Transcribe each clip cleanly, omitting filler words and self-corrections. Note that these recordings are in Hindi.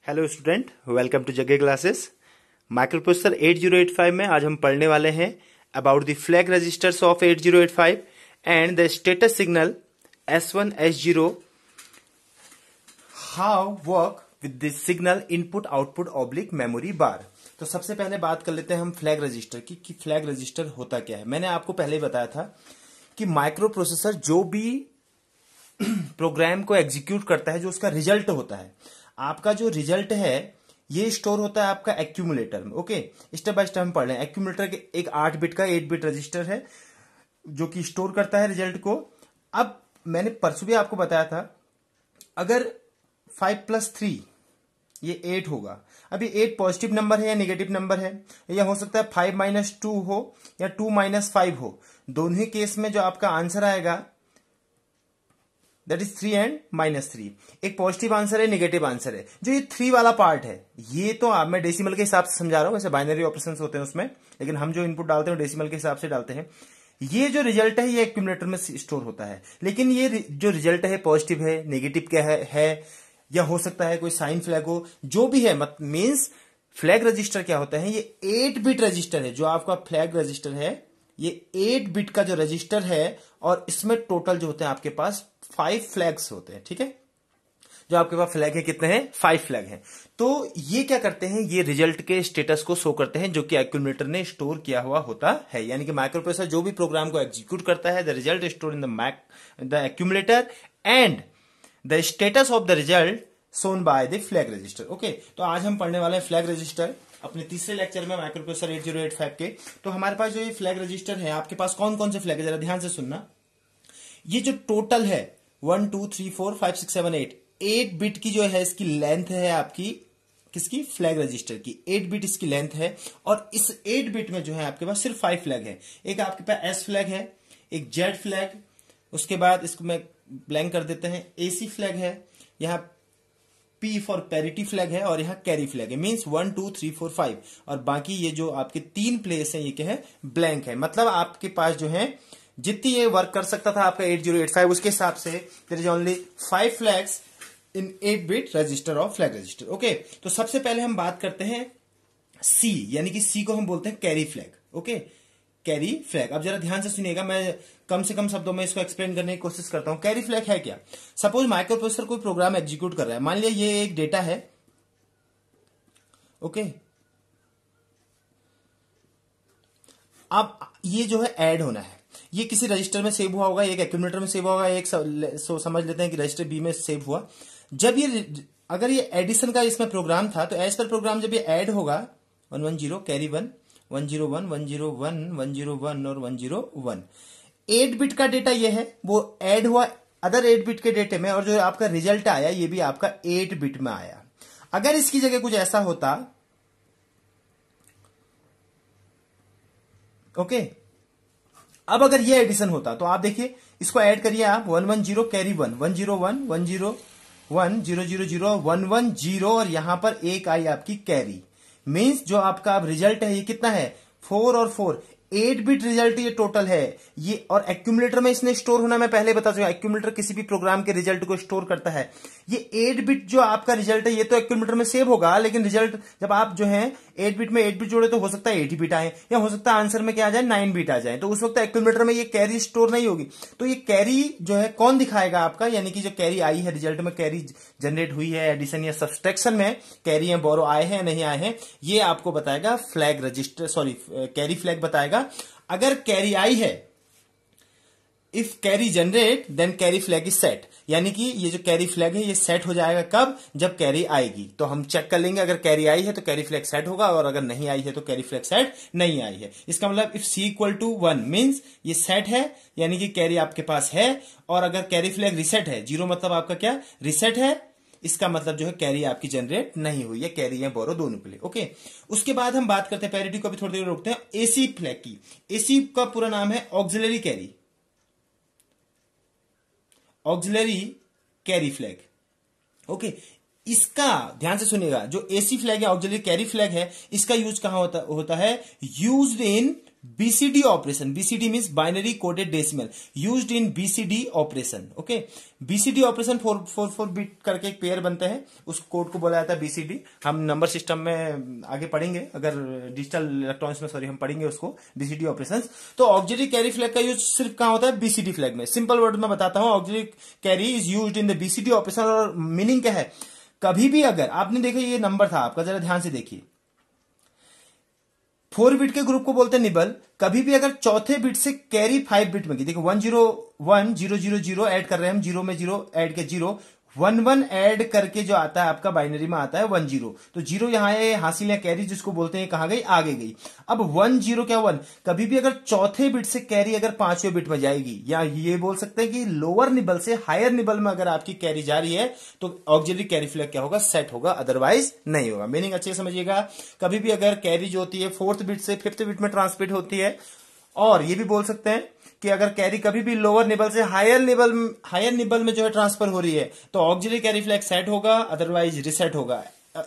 Hello student, welcome to Jage classes. Microprocessor 8085 में आज हम पढ़ने वाले हैं about the flag registers of 8085 and the status signal S1 S0 how work with the signal input output oblique memory bar. तो सबसे पहले बात कर लेते हैं हम फ्लैग रजिस्टर की कि फ्लैग रजिस्टर होता क्या है। मैंने आपको पहले ही बताया था कि माइक्रो प्रोसेसर जो भी प्रोग्राम को एग्जीक्यूट करता है, जो उसका रिजल्ट होता है, आपका जो रिजल्ट है ये स्टोर होता है आपका एक्यूमुलेटर में। ओके, स्टेप बाय स्टेप हम पढ़ रहे हैं। एक्यूमुलेटर के एक 8 बिट का 8 बिट रजिस्टर है जो कि स्टोर करता है रिजल्ट को। अब मैंने परसों भी आपको बताया था, अगर 5+3 ये 8 होगा। अभी 8 पॉजिटिव नंबर है या नेगेटिव नंबर है, या हो सकता है 5-2 हो या 2-5 हो। दोनों ही केस में जो आपका आंसर आएगा दैट इज 3 एंड -3। एक पॉजिटिव आंसर है, नेगेटिव आंसर है। जो ये 3 वाला पार्ट है ये तो मैं डेसिमल के हिसाब से समझा रहा हूं, वैसे बाइनरी ऑपरेशंस होते हैं उसमें, लेकिन हम जो इनपुट डालते हैं डेसिमल के हिसाब से डालते हैं। ये जो रिजल्ट है ये एक्यूमुलेटर में स्टोर होता है, लेकिन ये जो रिजल्ट है पॉजिटिव है, नेगेटिव क्या है या हो सकता है कोई साइन फ्लैग हो, जो भी है मीन्स फ्लैग रजिस्टर क्या होता है, ये 8 बिट रजिस्टर है। जो आपका फ्लैग रजिस्टर है ये 8 बिट का जो रजिस्टर है, और इसमें टोटल जो होते हैं आपके पास 5 फ्लैग्स होते हैं। ठीक है, जो आपके पास फ्लैग है कितने हैं? 5 फ्लैग हैं। तो ये क्या करते हैं, ये रिजल्ट के स्टेटस को शो करते हैं जो कि एक्यूमुलेटर ने स्टोर किया हुआ होता है। यानी कि माइक्रो प्रोसेसर जो भी प्रोग्राम को एग्जीक्यूट करता है, the result store in the accumulator and the status of the result shown by the flag register. Okay, तो आज हम पढ़ने वाले हैं फ्लैग रजिस्टर अपने तीसरे लेक्चर में माइक्रो प्रोसेसर 8085 के। तो हमारे पास जो ये फ्लैग रजिस्टर है, आपके पास कौन कौन से फ्लैग है जरा ध्यान से सुनना। ये जो टोटल है 1 2 3 4 5 6 7 8 बिट की जो है इसकी लेंथ है आपकी, किसकी? फ्लैग रजिस्टर की 8 बिट इसकी लेंथ है। और इस 8 बिट में जो है आपके पास सिर्फ 5 फ्लैग है। एक आपके पास एस फ्लैग है, एक जेड फ्लैग, उसके बाद इसको मैं ब्लैंक कर देते हैं, एसी फ्लैग है, यहां पी फॉर पैरिटी फ्लैग है, और यहां कैरी फ्लैग है। मींस 1 2 3 4 5, और बाकी ये जो आपके 3 प्लेस है ये क्या है? ब्लैंक है। मतलब आपके पास जो है जितनी ये वर्क कर सकता था आपका 8085, उसके हिसाब से there is only 5 flags in 8 bit register of flag register. Okay, तो सबसे पहले हम बात करते हैं सी, यानी कि सी को हम बोलते हैं carry flag. Okay, carry flag. अब जरा ध्यान से सुनिएगा, मैं कम से कम शब्दों में इसको एक्सप्लेन करने की कोशिश करता हूं। कैरी फ्लैग है क्या? सपोज माइक्रो प्रोसेसर कोई प्रोग्राम एग्जीक्यूट कर रहा है, मान लिया ये एक डेटा है। ओके, अब ये जो है ऐड होना है, ये किसी रजिस्टर में सेव हुआ होगा, एक एक्यूमुलेटर में सेव हुआ होगा, एक समझ लेते हैं कि रजिस्टर बी में सेव हुआ। जब ये अगर ये एडिशन का इसमें प्रोग्राम था, तो एज पर प्रोग्राम जब ये ऐड होगा 110 कैरी 1 101 101 101 और 101, 8 बिट का डेटा ये है, वो ऐड हुआ अदर 8 बिट के डेटे में, और जो आपका रिजल्ट आया ये भी आपका 8 बिट में आया। अगर इसकी जगह कुछ ऐसा होता, ओके, अब अगर ये एडिशन होता तो आप देखिए, इसको ऐड करिए आप, 110 कैरी 1 101 101 000 110, और यहां पर एक आई आपकी कैरी। मींस जो आपका अब रिजल्ट है ये कितना है? 4 और 4, 8 बिट रिजल्ट ये टोटल है ये। और एक्यूमुलेटर में इसने स्टोर होना, मैं पहले बता चुका, एक्यूमुलेटर किसी भी प्रोग्राम के रिजल्ट को स्टोर करता है। ये 8 बिट जो आपका रिजल्ट है ये तो एक्यूमुलेटर में सेव होगा, लेकिन रिजल्ट जब आप जो है 8 बिट में 8 बिट जोड़े तो हो सकता है 8 बिट आए, या हो सकता है आंसर में क्या आ जाए 9 बिट आ जाए, तो उस वक्त एक्यूमुलेटर में ये कैरी स्टोर नहीं होगी। तो ये कैरी जो है कौन दिखाएगा आपका, यानी कि जो कैरी आई है रिजल्ट में, कैरी जनरेट हुई है एडिशन या सब्सट्रैक्शन में, कैरी है बोरो आए हैं नहीं आए हैं, ये आपको बताएगा flag register, sorry carry flag बताएगा। अगर कैरी आई है, if carry generate then carry flag is set, यानी कि ये जो कैरी फ्लैग है ये सेट हो जाएगा कब? जब कैरी आएगी। तो हम चेक कर लेंगे, अगर कैरी आई है तो कैरी फ्लैग सेट होगा, और अगर नहीं आई है तो कैरी फ्लैग सेट नहीं आई है। इसका मतलब if C equal to 1 means ये सेट है, यानी कि कैरी आपके पास है। और अगर कैरी फ्लैग रिसेट है, 0 मतलब आपका क्या? रिसेट है, इसका मतलब जो है कैरी आपकी जनरेट नहीं हुई है, कैरी है बोरो दोनों के लिए। ओके, उसके बाद हम बात करते हैं पैरिटी को भी थोड़ी देर रोकते हैं, एसी फ्लैग की। एसी का पूरा नाम है auxiliary carry, auxiliary carry flag. Okay, इसका ध्यान से सुनिएगा, जो एसी फ्लैग है ऑक्सिलरी कैरी फ्लैग है, इसका यूज कहां होता है? Used in BCD operation, BCD means binary coded decimal, used in BCD operation. Okay, BCD operation 4 bit करके एक पेयर बनते हैं, उस कोड को बोला जाता है बीसीडी। हम नंबर सिस्टम में आगे पढ़ेंगे, अगर डिजिटल इलेक्ट्रॉनिक्स में हम पढ़ेंगे उसको बीसीडी ऑपरेशन। तो ऑक्सिलरी कैरी फ्लैग का यूज सिर्फ कहां होता है? बीसीडी फ्लैग में। सिंपल वर्ड में बताता हूं, auxiliary carry is used in the BCD operation. और मीनिंग क्या है? कभी भी अगर आपने देखा ये नंबर था आपका, जरा ध्यान से देखिए, 4 बिट के ग्रुप को बोलते हैं निबल। कभी भी अगर चौथे बिट से कैरी 5 बिट में की, देखो 101 ऐड कर रहे हैं हम, 0 में 0 ऐड के 0, 1 ऐड करके जो आता है आपका बाइनरी में आता है 10। तो 0 यहां है, हासिल या कैरी जिसको बोलते हैं, कहां गई? आगे गई। अब 10 क्या 1, कभी भी अगर चौथे बिट से कैरी अगर 5वें बिट में जाएगी, या ये बोल सकते हैं कि लोअर निबल से हायर निबल में अगर आपकी कैरी जा रही है तो ऑक्सिलरी कैरी फ्लैग क्या होगा? सेट होगा, अदरवाइज नहीं होगा। मीनिंग अच्छे से समझिएगा। कभी भी अगर कैरी जो होती है 4th बिट से 5th बिट में ट्रांसमिट होती है, और ये भी बोल सकते हैं कि अगर कैरी कभी भी लोअर निबल से हायर निबल में जो है ट्रांसफर हो रही है तो ऑक्सिलरी कैरी फ्लैग सेट होगा, अदरवाइज रिसेट होगा।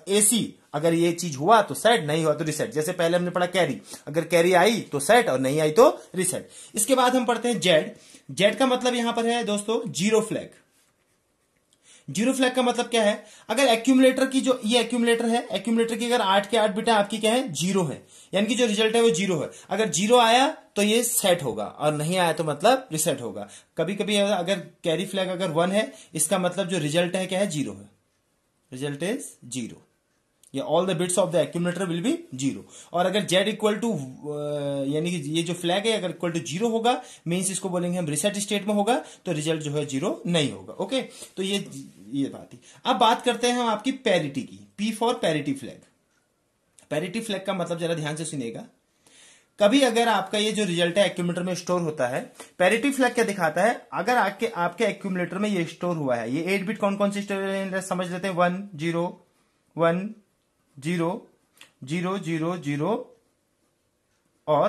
एसी अगर ये चीज हुआ तो सेट, नहीं हुआ तो रिसेट। जैसे पहले हमने पढ़ा कैरी, अगर कैरी आई तो सेट और नहीं आई तो रिसेट। इसके बाद हम पढ़ते हैं जेड। जेड का मतलब यहां पर है दोस्तों जीरो फ्लैग। जीरो फ्लैग का मतलब क्या है? अगर एक्यूमुलेटर की जो ये एक्यूमुलेटर है, एक्यूमुलेटर की अगर 8 के 8 बिटा आपकी क्या है? 0 है, यानी कि जो रिजल्ट है वो 0 है। अगर 0 आया तो ये सेट होगा, और नहीं आया तो मतलब रिसेट होगा। कभी कभी अगर कैरी फ्लैग अगर 1 है, इसका मतलब जो रिजल्ट है क्या है? 0 है, रिजल्ट इज 0, या all the bits of the accumulator will be 0। और अगर z इक्वल टू यानी कि ये जो फ्लैग है अगर इक्वल टू 0 होगा, मीन्स इसको बोलेंगे हम रिसेट स्टेट में होगा, तो रिजल्ट जो है 0 नहीं होगा। ओके, तो ये बात थी। अब बात करते हैं हम आपकी पैरिटी की, P for parity flag. Parity flag का मतलब जरा ध्यान से सुनिएगा। कभी अगर आपका ये जो रिजल्ट है एक्यूमुलेटर में स्टोर होता है, पैरिटी फ्लैग क्या दिखाता है? अगर आपके एक्यूमुलेटर में ये स्टोर हुआ है, ये 8 बिट कौन कौन सी समझ लेते हैं, 1 0 1 0 0 0 0 और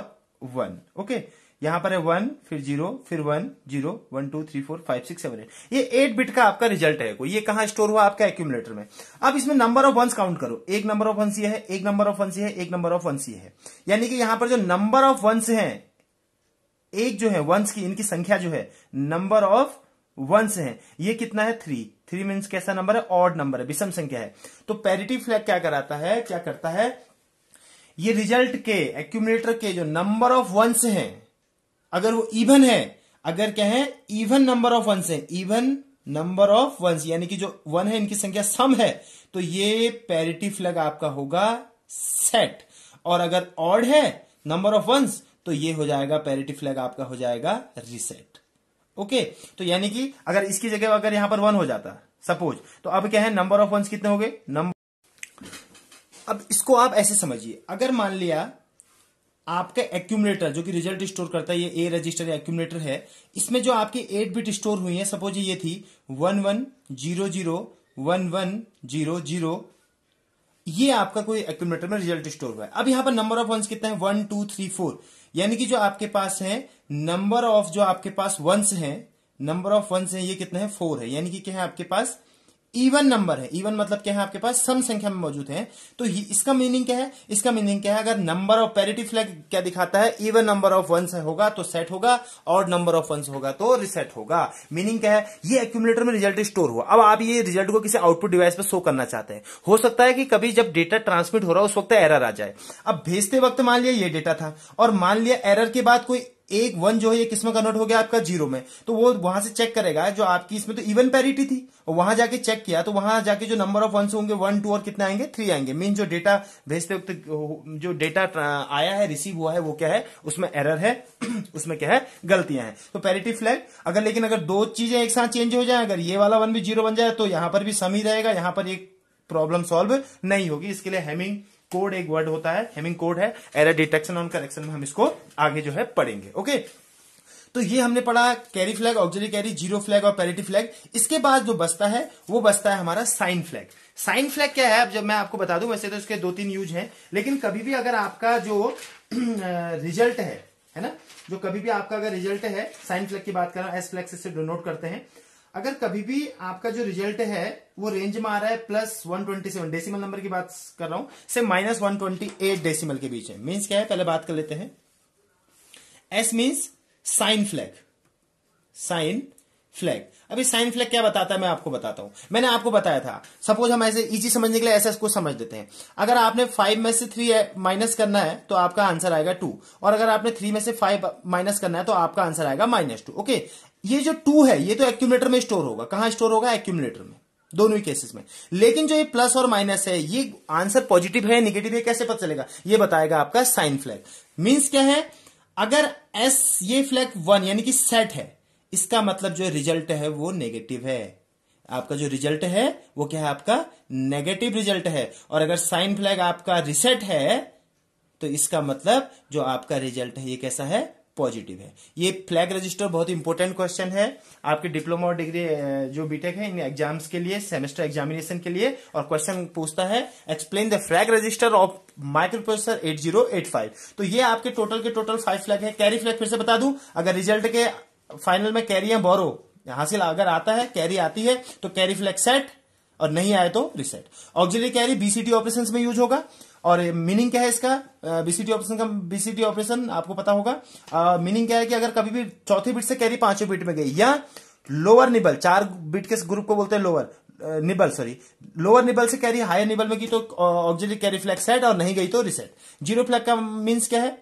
1। ओके, यहां पर है 1 फिर 0 फिर 1 0 1 2 3 4 5 6 7 8, ये 8 बिट का आपका रिजल्ट है। ये कहां स्टोर हुआ? आपका एक्यूमुलेटर में। अब इसमें नंबर ऑफ वंस काउंट करो, एक नंबर ऑफ वंस ये है, एक नंबर ऑफ वंस ये है, एक नंबर ऑफ वंस ये है। यानी कि यहां पर जो नंबर ऑफ वंस है, एक जो है वंस की, इनकी संख्या जो है नंबर ऑफ वंस है, ये कितना है? 3। 3 मीन्स कैसा नंबर है? ऑड नंबर है, विषम संख्या है। तो पैरिटी फ्लैग क्या करता है? ये रिजल्ट के एक्यूमुलेटर के जो नंबर ऑफ वंस हैं, अगर वो इवन है, अगर क्या है? इवन नंबर ऑफ वंस है, इवन नंबर ऑफ वंस, यानी कि जो 1 है इनकी संख्या सम है, तो ये पैरिटी फ्लैग आपका होगा सेट। और अगर ऑड है नंबर ऑफ वंस, तो ये हो जाएगा पैरिटी फ्लैग आपका हो जाएगा रिसेट। ओके, तो यानी कि अगर इसकी जगह अगर यहां पर 1 हो जाता सपोज, तो अब क्या है? नंबर ऑफ वंस कितने हो गए? अब इसको आप ऐसे समझिए, अगर मान लिया आपका एक्यूमुलेटर जो कि रिजल्ट स्टोर करता है, ये ए रजिस्टर या एक्यूमुलेटर है, इसमें जो आपकी 8 बिट स्टोर हुई है, सपोज ये थी 1 1 0 0 1 1 0 0, ये आपका कोई एक्यूमुलेटर में रिजल्ट स्टोर हुआ है। अब यहां पर नंबर ऑफ वंस कितना है? 1 2 3 4, यानी कि जो आपके पास है नंबर ऑफ जो आपके पास वंस है, नंबर ऑफ वंस है, ये कितना है? 4 है। यानी कि क्या है आपके पास? इवन नंबर है। इवन मतलब क्या है? आपके पास सम संख्या में मौजूद है। तो इसका मीनिंग क्या है? इसका मीनिंग क्या है? अगर नंबर ऑफ पैरिटी फ्लैग क्या दिखाता है? इवन नंबर ऑफ वंस होगा तो सेट होगा, ऑड नंबर ऑफ वंस होगा तो रिसेट होगा। मीनिंग क्या है? ये एक्यूमुलेटर में रिजल्ट स्टोर हुआ। अब आप ये रिजल्ट को किसी आउटपुट डिवाइस पर शो करना चाहते हैं। हो सकता है कि कभी जब डेटा ट्रांसमिट हो रहा है उस वक्त एरर आ जाए। अब भेजते वक्त मान लिया ये डेटा था, और मान लिया एरर के बाद कोई एक 1 जो है ये किसमें कन्वर्ट हो गया? आपका 0 में। तो वो वहां से चेक करेगा, जो आपकी इसमें तो इवन पैरिटी थी, और वहां जाके चेक किया तो वहां जाके जो नंबर ऑफ वंस होंगे 1 2 और कितने आएंगे? 3 आएंगे। मीन जो डेटा भेजते वक्त जो डेटा आया है, रिसीव हुआ है, वो क्या है? उसमें एरर है उसमें क्या है? गलतियां हैं। तो पैरिटी फ्लैग अगर, लेकिन अगर दो चीजें एक साथ चेंज हो जाए, अगर ये वाला 1 भी 0 बन जाए तो यहां पर भी सम ही रहेगा, यहां पर एक प्रॉब्लम सॉल्व नहीं होगी। इसके लिए हेमिंग कोड एक वर्ड होता है, हेमिंग कोड है। एरर डिटेक्शन और करेक्शन में हम इसको आगे जो है पढ़ेंगे। ओके, तो ये हमने पढ़ा carry flag, auxiliary carry, zero flag और पैरिटी फ्लैग। इसके बाद जो बचता है वो बचता है हमारा साइन फ्लैग। साइन फ्लैग क्या है? अब जब मैं आपको बता दूं, वैसे तो इसके 2-3 यूज हैं, लेकिन कभी भी अगर आपका जो रिजल्ट है ना, जो कभी भी आपका अगर रिजल्ट है, साइन फ्लैग की बात कर रहा हूं, एस फ्लैग से डिनोट करते हैं। अगर कभी भी आपका जो रिजल्ट है वो रेंज में आ रहा है +127, डेसिमल नंबर की बात कर रहा हूं, से -128 डेसिमल के बीच है। मीन्स क्या है? पहले बात कर लेते हैं। S means sign flag, sign flag. अभी साइन फ्लैग क्या बताता है मैं आपको बताता हूं। मैंने आपको बताया था, सपोज हम ऐसे इजी समझने के लिए ऐसे इसको समझ लेते हैं। अगर आपने 5 में से 3 माइनस करना है तो आपका आंसर आएगा 2, और अगर आपने 3 में से 5 माइनस करना है तो आपका आंसर आएगा -2। ओके, ये जो 2 है ये तो एक्यूमुलेटर में स्टोर होगा। कहां स्टोर होगा? एक्यूमुलेटर में, दोनों ही केसेस में। लेकिन जो ये प्लस और माइनस है, ये आंसर पॉजिटिव है नेगेटिव है कैसे पता चलेगा? ये बताएगा आपका साइन फ्लैग। मीन्स क्या है? अगर एस ये फ्लैग 1 यानी कि सेट है, इसका मतलब जो रिजल्ट है वो नेगेटिव है। आपका जो रिजल्ट है वो क्या है? आपका नेगेटिव रिजल्ट है। और अगर साइन फ्लैग आपका रिसेट है तो इसका मतलब जो आपका रिजल्ट है ये कैसा है? पॉजिटिव है। ये फ्लैग रजिस्टर बहुत इंपॉर्टेंट क्वेश्चन है आपके डिप्लोमा और डिग्री जो बीटेक है इन एग्जाम्स के लिए, सेमेस्टर एग्जामिनेशन के लिए। और क्वेश्चन पूछता है explain the flag register of microprocessor 8085। तो ये आपके टोटल के टोटल 5 फ्लैग है। कैरी फ्लैग फिर से बता दूं, अगर रिजल्ट के फाइनल में कैरी या बोरो हासिल अगर आता है, कैरी आती है तो कैरी फ्लैग सेट, और नहीं आए तो reset. Auxiliary carry BCT operations में यूज होगा। और मीनिंग क्या है इसका? बीसीटी ऑपरेशन का, बीसीटी ऑपरेशन आपको पता होगा। मीनिंग क्या है कि अगर कभी भी चौथे बिट से कैरी 5वें बिट में गई, या लोअर निबल, 4 बिट के ग्रुप को बोलते हैं lower nibble, sorry lower nibble से कैरी हायर निबल में की तो ऑक्सिलरी कैरी फ्लैग सेट, और नहीं गई तो रिसेट। जीरो फ्लैग का मीन्स क्या है?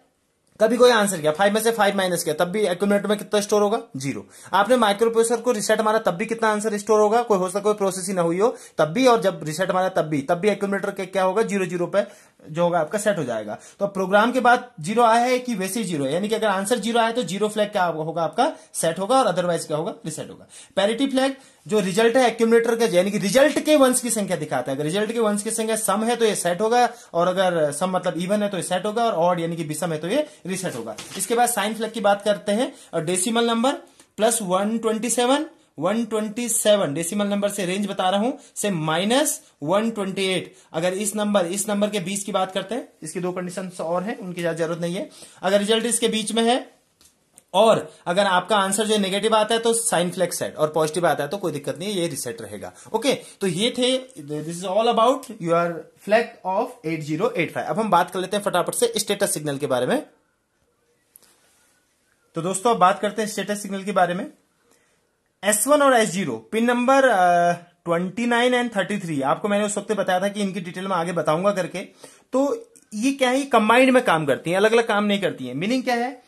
कभी कोई आंसर किया, 5 में से 5 माइनस किया, तब भी एक्यूमुलेटर में कितना स्टोर होगा? 0। आपने माइक्रोप्रोसेसर को रिसेट मारा तब भी कितना आंसर स्टोर होगा? कोई हो सकता कोई प्रोसेस ही ना हुई हो तब भी, और जब रिसेट मारा तब भी एक्यूमुलेटर के क्या होगा? 0 पे जो होगा आपका सेट हो जाएगा। तो प्रोग्राम के बाद 0 आया है कि वैसे ही 0 है, यानी कि अगर आंसर 0 आया तो 0 फ्लैग क्या होगा? आपका सेट होगा, और अदरवाइज क्या होगा? रिसेट होगा। पैरिटी फ्लैग जो रिजल्ट है एक्यूमुलेटर का, यानी कि रिजल्ट के वंश की संख्या दिखाता है। अगर रिजल्ट के वंश की संख्या सम है तो ये सेट होगा, और अगर सम मतलब इवन है तो ये सेट होगा, और ऑड यानी कि विषम है तो ये रिसेट होगा। इसके बाद साइन फ्लैग की बात करते हैं। और decimal number plus 127 decimal number से रेंज बता रहा हूं, से -128। अगर इस नंबर के बीच की बात करते हैं, इसकी 2 कंडीशन और हैं, उनकी ज्यादा जरूरत नहीं है। अगर रिजल्ट इसके बीच में है, और अगर आपका आंसर जो नेगेटिव आता है तो साइन फ्लैग सेट, और पॉजिटिव आता है तो कोई दिक्कत नहीं है, ये रिसेट रहेगा। ओके, तो ये थे, this is all about your flag of 8085। अब हम बात कर लेते हैं फटाफट से स्टेटस सिग्नल के बारे में। तो दोस्तों अब बात करते हैं स्टेटस सिग्नल के बारे में। S1 और S0 पिन नंबर 29 एंड 33, आपको मैंने उस वक्त बताया था कि इनकी डिटेल में आगे बताऊंगा करके। तो ये क्या है? कंबाइंड में काम करती हैं, अलग अलग काम नहीं करती हैं। मीनिंग क्या है?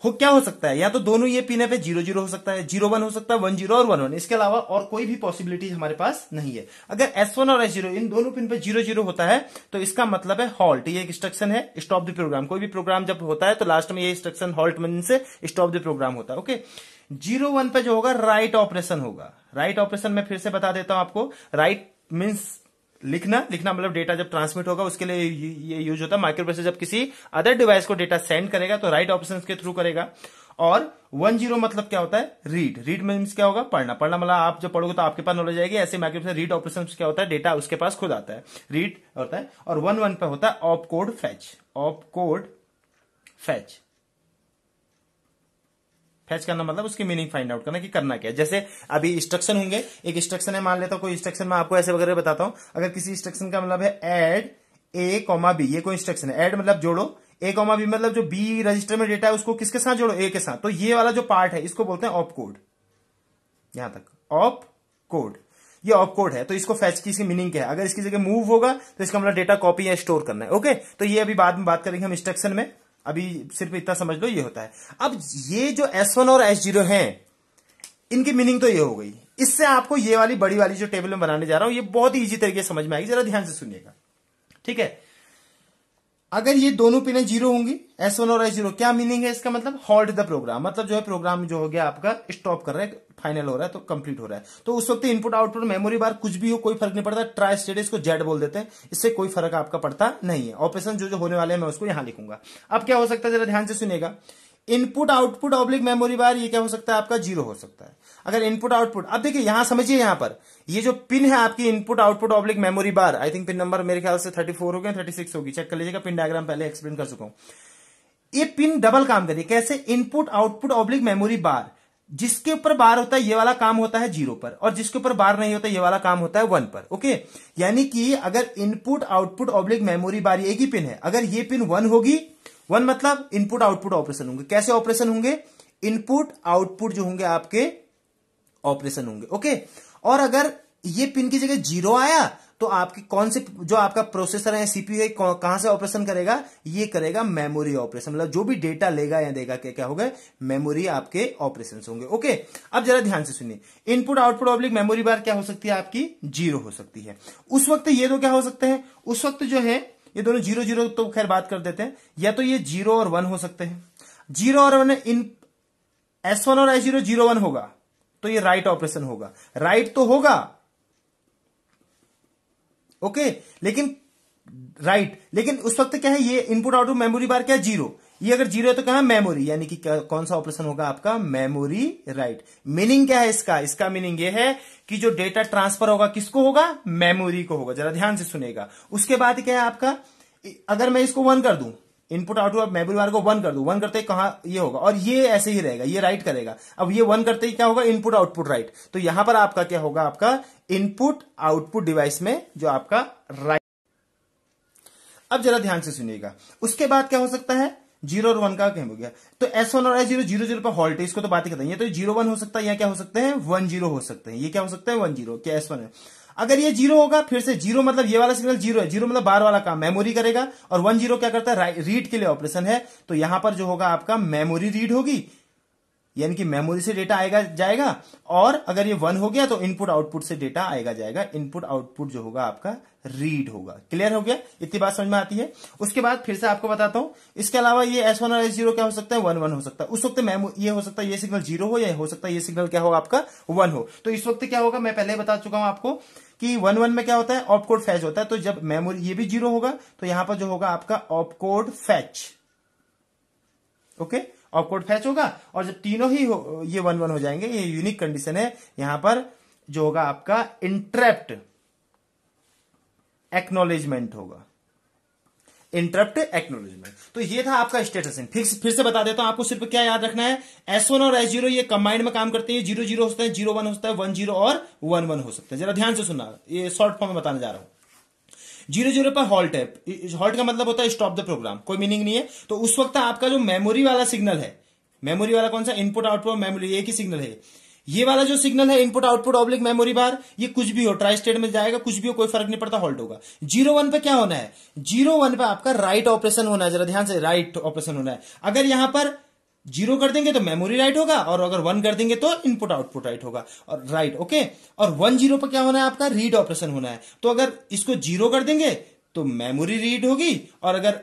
क्या हो सकता है? या तो दोनों ये पिन पे 0-0 हो सकता है, 0-1 हो सकता है, 1-0 और 1-1। इसके अलावा और कोई भी पॉसिबिलिटी हमारे पास नहीं है। अगर S1 और S0 इन दोनों पिन पे 0-0 होता है तो इसका मतलब है हॉल्ट। ये एक इंस्ट्रक्शन है, स्टॉप द प्रोग्राम। कोई भी प्रोग्राम जब होता है तो लास्ट में ये इंस्ट्रक्शन हॉल्ट मीन्स से स्टॉप द प्रोग्राम होता है। ओके, 0-1 पे जो होगा राइट ऑपरेशन होगा। राइट ऑपरेशन में फिर से बता देता हूं आपको। राइट मीन्स लिखना मतलब डेटा जब ट्रांसमिट होगा उसके लिए ये यूज होता है। माइक्रोप्रोसेसर जब किसी अदर डिवाइस को डेटा सेंड करेगा तो राइट ऑपरेशन के थ्रू करेगा। और 1-0 मतलब क्या होता है? रीड मीन्स क्या होगा? पढ़ना मतलब आप जब पढ़ोगे तो आपके पास नॉलेज आएगी। ऐसे माइक्रोप्रोसेसर रीड ऑपरेशन क्या होता है? डेटा उसके पास खुद आता है, रीड होता है। और 1-1 पे होता है ऑप कोड फैच। फैच करना मतलब उसकी मीनिंग फाइंड आउट करना कि करना क्या है। जैसे अभी इंस्ट्रक्शन होंगे, एक इंस्ट्रक्शन है, मान लेता हूं कोई इंस्ट्रक्शन में आपको ऐसे वगैरह बताता हूं। अगर किसी इंस्ट्रक्शन का मतलब है ऐड A, B, ये कोई इंस्ट्रक्शन है। ऐड मतलब जोड़ो, A, B मतलब जो B रजिस्टर में डेटा है उसको किसके साथ जोड़ो? A के साथ। तो ये वाला जो पार्ट है इसको बोलते हैं ऑप कोड। यहां तक ऑप कोड, ये ऑप कोड है। तो इसको फैच की इसकी मीनिंग क्या है? अगर इसकी जगह मूव होगा तो इसका मतलब डेटा कॉपी या स्टोर करना है। ओके, तो ये अभी बाद में बात करेंगे हम इंस्ट्रक्शन में, अभी सिर्फ इतना समझ लो ये होता है। अब ये जो S1 और S0 हैं, इनकी मीनिंग तो ये हो गई। इससे आपको ये वाली बड़ी वाली जो टेबल में बनाने जा रहा हूं ये बहुत ही इजी तरीके से समझ में आएगी, जरा ध्यान से सुनिएगा, ठीक है। अगर ये दोनों पिनें 0 होंगी, S1 और S0, क्या मीनिंग है इसका? मतलब हॉल्ट द प्रोग्राम, मतलब जो है प्रोग्राम जो हो गया आपका स्टॉप कर रहा है, फाइनल हो रहा है, तो कंप्लीट हो रहा है। तो उस वक्त इनपुट आउटपुट मेमोरी बार कुछ भी हो कोई फर्क नहीं पड़ता। ट्राई स्टेट इसको जेड बोल देते हैं, इससे कोई फर्क आपका पड़ता नहीं है। ऑपरेशन जो होने वाले हैं मैं उसको यहां लिखूंगा। अब क्या हो सकता है, जरा ध्यान से सुनिएगा। इनपुट आउटपुट ऑब्लिक मेमोरी बार, ये क्या हो सकता है आपका? 0 हो सकता है। अगर इनपुट आउटपुट, अब देखिए यहां समझिए, यहां पर ये जो पिन है आपकी input output oblique memory bar, I think pin number मेरे ख्याल से 34 हो गया, 36 होगी, चेक कर लीजिएगा। पिन डायग्राम पहले एक्सप्लेन कर चुका हूं। ये पिन डबल काम करिए। कैसे? इनपुट आउटपुट ऑब्लिक मेमोरी बार, जिसके ऊपर बार होता है ये वाला काम होता है 0 पर, और जिसके ऊपर बार नहीं होता ये वाला काम होता है 1 पर। ओके, यानी कि अगर इनपुट आउटपुट ऑब्लिक मेमोरी बार एक ही पिन है, अगर ये पिन 1 होगी, 1 मतलब इनपुट आउटपुट ऑपरेशन होंगे। कैसे ऑपरेशन होंगे? इनपुट आउटपुट जो होंगे आपके ऑपरेशन होंगे। ओके, और अगर ये पिन की जगह 0 आया तो आपकी कौन से जो आपका प्रोसेसर है सीपीयू है कहां से ऑपरेशन करेगा? ये करेगा मेमोरी ऑपरेशन, मतलब जो भी डेटा लेगा या देगा क्या होगा? मेमोरी आपके ऑपरेशन होंगे। ओके, अब जरा ध्यान से सुनिए, इनपुट आउटपुट ऑब्लिक मेमोरी बार क्या हो सकती है आपकी? 0 हो सकती है। उस वक्त ये तो क्या हो सकते हैं? उस वक्त जो है ये दोनों 0 0 तो खैर बात कर देते हैं, या तो ये 0 और 1 हो सकते हैं। 0 और 1 इन S1 और S0 0 1 होगा तो ये राइट ऑपरेशन होगा, राइट तो होगा। ओके, लेकिन उस वक्त क्या है? ये इनपुट आउटपुट मेमोरी बार क्या है? 0। ये अगर 0 है तो क्या है? मेमोरी, यानी कि कौन सा ऑपरेशन होगा आपका? Memory write. मीनिंग क्या है इसका? इसका मीनिंग ये है कि जो डेटा ट्रांसफर होगा किसको होगा? मेमोरी को होगा। जरा ध्यान से सुनेगा। उसके बाद क्या है आपका? अगर मैं इसको 1 कर दूं, इनपुट आउटपुट मेमोरी बार को 1 कर दूं, 1 करते ही कहां ये होगा, और ये ऐसे ही रहेगा, ये राइट करेगा। अब ये 1 करते ही क्या होगा? Input output right. तो यहां पर आपका क्या होगा? आपका इनपुट आउटपुट डिवाइस में जो आपका राइट। अब जरा ध्यान से सुनिएगा, उसके बाद क्या हो सकता है? 0 और 1 का क्या हो गया? तो S1 और S0 0 0 पर हॉल्ट है, इसको तो बात ही करते हैं। ये तो 0 1 हो सकता है, या क्या हो सकते हैं? 1 0 हो सकते हैं। ये क्या हो सकता है? 1 0 क्या S1 है। अगर ये 0 होगा, फिर से 0 मतलब ये वाला सिग्नल 0 है, 0 मतलब बार वाला काम मेमोरी करेगा, और 1 0 क्या करता है? रीड के लिए ऑपरेशन है। तो यहां पर जो होगा आपका मेमोरी रीड होगी, यानी कि मेमोरी से डेटा आएगा जाएगा, और अगर ये 1 हो गया तो इनपुट आउटपुट से डेटा आएगा जाएगा। इनपुट आउटपुट जो होगा आपका रीड होगा। क्लियर हो गया? इतनी बात समझ में आती है। उसके बाद फिर से आपको बताता हूं, इसके अलावा ये S1 और S0 क्या हो सकता है? 1 1 हो सकता है। उस वक्त ये हो सकता है ये सिग्नल 0 हो, या हो सकता है ये सिग्नल क्या हो आपका? 1 हो। तो इस वक्त क्या होगा? मैं पहले बता चुका हूं आपको कि 1 1 में क्या होता है? ऑपकोड फैच होता है। तो जब मेमोरी ये भी 0 होगा तो यहां पर जो होगा आपका opcode fetch. Okay, opcode fetch होगा, और जब तीनों ही ये 1 1 हो जाएंगे, ये यूनिक कंडीशन है। यहां पर जो होगा आपका इंटरप्ट एक्नॉलेजमेंट होगा, इंटरप्ट एक्नॉलेजमेंट। तो ये था आपका स्टेटस। फिर से बता देता हूं आपको, सिर्फ क्या याद रखना है? S1 और S0 ये कंबाइंड में काम करते हैं। 0 0 होता है, 0 1 होता है, 1 0 और 1 1 हो सकता है। जरा ध्यान से सुनना, ये शॉर्ट फॉर्म में बताने जा रहा हूं। 0 0 पर हॉल्ट है, हॉल्ट का मतलब होता है स्टॉप द प्रोग्राम, कोई मीनिंग नहीं है। तो उस वक्त आपका जो मेमोरी वाला सिग्नल है, मेमोरी वाला कौन सा? इनपुट आउटपुट मेमोरी, एक ही सिग्नल है। ये वाला जो सिग्नल है इनपुट आउटपुट ऑब्लिक मेमोरी बार, ये कुछ भी हो, ट्राई स्टेट में जाएगा, कुछ भी हो, कोई फर्क नहीं पड़ता, हॉल्ट होगा। 0 1 पे क्या होना है? 0 1 पे आपका राइट ऑपरेशन होना है। जरा ध्यान से, राइट ऑपरेशन होना है। अगर यहां पर 0 कर देंगे तो मेमोरी राइट होगा, और अगर 1 कर देंगे तो इनपुट आउटपुट राइट होगा, और राइट। ओके, और 1 0 पर क्या होना है? आपका रीड ऑपरेशन होना है। तो अगर इसको 0 कर देंगे तो मेमोरी रीड होगी, और अगर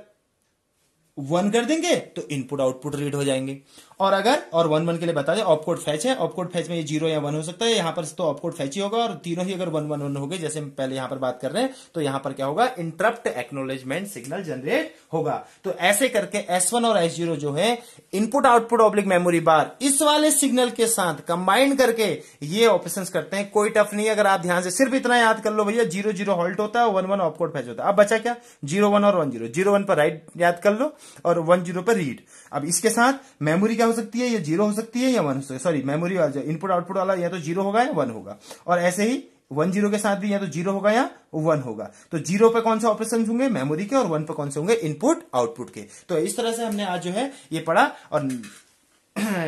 1 कर देंगे तो इनपुट आउटपुट रीड हो जाएंगे। और 1 1 के लिए बता दें, ऑपकोड फैच है। ऑपकोड फैच में ये 0 या 1 हो सकता है। यहां पर तो ऑपकोड फैच ही होगा, और तीनों ही अगर 1 1 1 हो गए, जैसे हम पहले यहां पर बात कर रहे हैं, तो यहां पर क्या होगा? इंटरप्ट एक्नॉलेजमेंट सिग्नल जनरेट होगा। तो ऐसे करके S1 और S0 जो है इनपुट आउटपुट ऑब्लिक मेमोरी बार, इस वाले सिग्नल के साथ कंबाइन करके ये ऑपरेशंस करते हैं। कोई टफ नहीं है, अगर आप ध्यान से सिर्फ इतना याद कर लो भैया, 0 0 हॉल्ट होता है, 1 1 ऑपकोड फैच होता है। अब बचा क्या? 0 1 और 1 0। 0 1 पर राइट याद कर लो, और 1 0 पर रीड। अब इसके साथ मेमोरी क्या हो सकती है? ये 0 हो सकती है या 1 हो सकती है। सॉरी, मेमोरी वाला इनपुट आउटपुट वाला या तो 0 होगा या 1 होगा, और ऐसे ही 1 0 के साथ भी या तो 0 होगा या 1 होगा। तो 0 पे कौन से ऑपरेशन होंगे? मेमोरी के, और 1 पे कौन से होंगे? इनपुट आउटपुट के। तो इस तरह से हमने आज जो है ये पढ़ा, और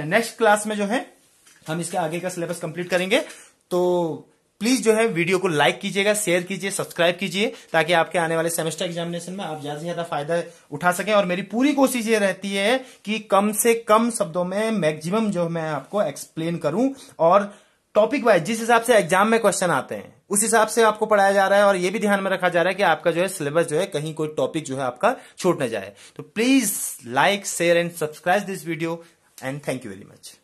नेक्स्ट क्लास में जो है हम इसके आगे का सिलेबस कंप्लीट करेंगे। तो प्लीज जो है वीडियो को लाइक कीजिएगा, शेयर कीजिए, सब्सक्राइब कीजिए, ताकि आपके आने वाले सेमेस्टर एग्जामिनेशन में आप ज्यादा से ज्यादा फायदा उठा सकें। और मेरी पूरी कोशिश ये रहती है कि कम से कम शब्दों में मैक्सिमम जो मैं आपको एक्सप्लेन करूं, और टॉपिक वाइज जिस हिसाब से एग्जाम में क्वेश्चन आते हैं उस हिसाब से आपको पढ़ाया जा रहा है। और ये भी ध्यान में रखा जा रहा है कि आपका जो है सिलेबस जो है कहीं कोई टॉपिक जो है आपका छूट न जाए। तो please like, share and subscribe this video, and thank you very much.